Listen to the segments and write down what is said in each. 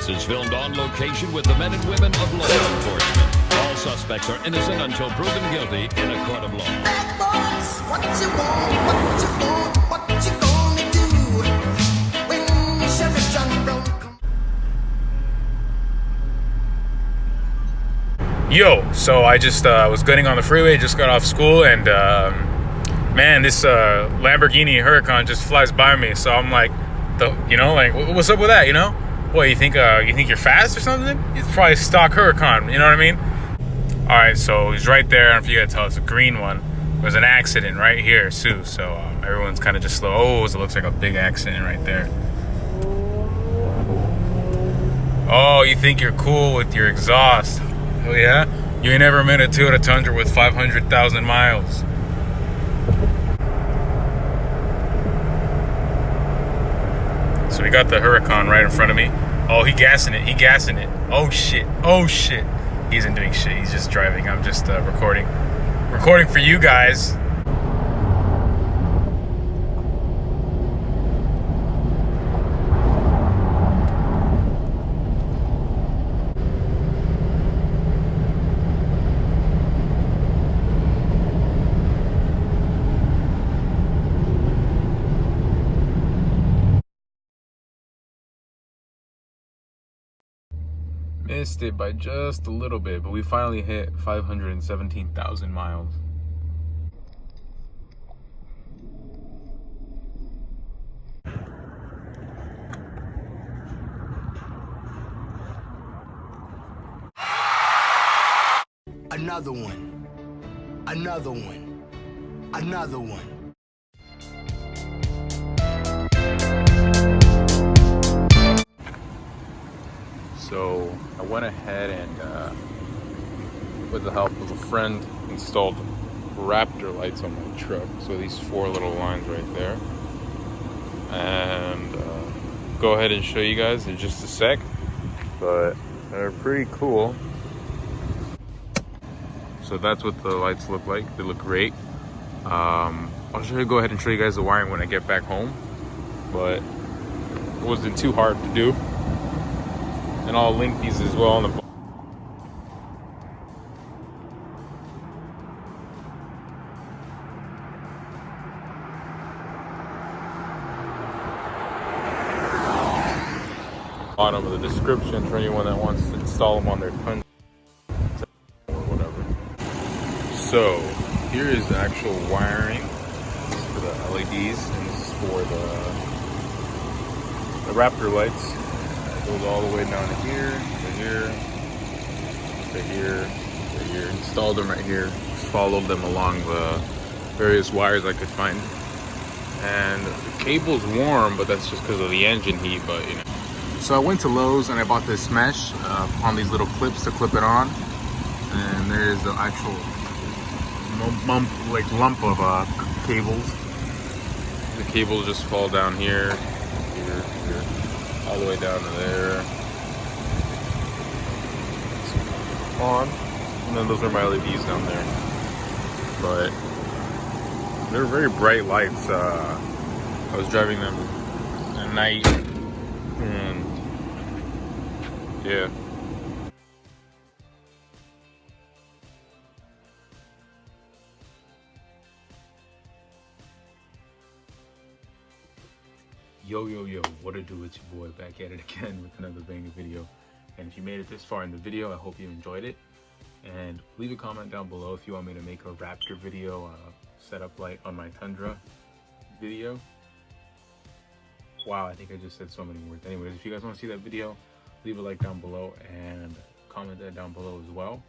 This is filmed on location with the men and women of law enforcement. All suspects are innocent until proven guilty in a court of law. Bad boys, what you want, what you gonna do when Sheriff John Brown come? Yo, so I just was getting on the freeway, just got off school, and man, this Lamborghini Huracan just flies by me. So I'm like, what's up with that? What, you think you're fast or something? It's probably stock Huracan. You know what I mean? All right, so he's right there. I don't know if you gotta tell, it's a green one. There's an accident right here too, so everyone's kind of just slow. Oh, it looks like a big accident right there. Oh, you think you're cool with your exhaust? Oh yeah? You ain't never met a Toyota Tundra with 500,000 miles. So we got the Huracan right in front of me. Oh, he gassing it. Oh shit. He isn't doing shit, he's just driving. I'm just recording for you guys. Missed it by just a little bit, but we finally hit 517,000 miles. Another one, another one, another one. So I went ahead and, with the help of a friend, installed Raptor lights on my truck. So these 4 little lines right there. And go ahead and show you guys in just a sec. But they're pretty cool. So that's what the lights look like. They look great. I'll go ahead and show you guys the wiring when I get back home. But it wasn't too hard to do. And I'll link these as well on the bottom of the description for anyone that wants to install them on their Tundra or whatever. So here is the actual wiring. This is for the LEDs, and this is for the Raptor lights. Goes all the way down to here, to here, to here, to here. Installed them right here. Just followed them along the various wires I could find. And the cable's warm, but that's just because of the engine heat. But So I went to Lowe's and I bought this mesh on these little clips to clip it on. And there's the actual lump of cables. The cables just fall down here, here, all the way down to there. On, and then those are my LEDs down there. But they're very bright lights. I was driving them at night, and yeah. Yo, what it do? It's your boy back at it again with another banger video. And if you made it this far in the video, I hope you enjoyed it. And leave a comment down below if you want me to make a Raptor video, setup light on my Tundra video. Wow, I think I just said so many words. Anyways, if you guys want to see that video, leave a like down below and comment that down below as well.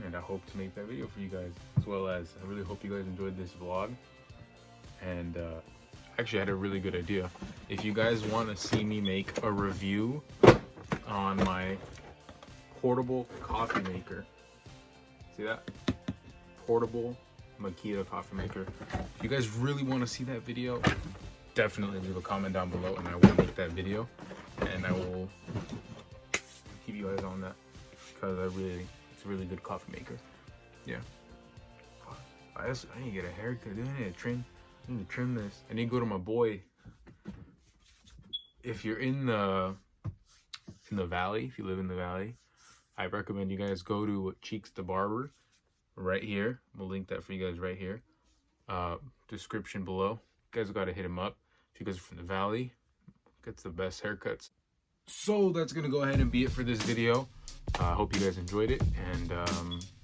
And I hope to make that video for you guys, as well as I really hope you guys enjoyed this vlog. And actually, I had a really good idea. If you guys want to see me make a review on my portable coffee maker, see that? Portable Makita coffee maker. If you guys really want to see that video, definitely leave a comment down below and I will make that video. And I will keep you guys on that because it's a really good coffee maker. Yeah. I need to get a haircut. I need to trim this. I need to go to my boy if you're in the valley, if you live in the valley, I recommend you guys go to Cheeks the Barber right here. We'll link that for you guys right here. Description below. You guys got to hit him up. If you guys are from the valley, gets the best haircuts. So that's gonna go ahead and be it for this video. I hope you guys enjoyed it, and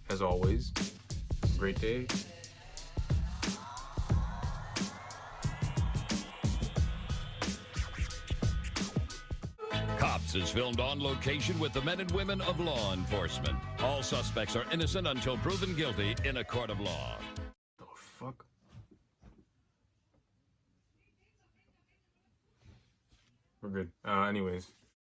as always, have a great day. Cops is filmed on location with the men and women of law enforcement. All suspects are innocent until proven guilty in a court of law. The fuck? We're good. Anyways.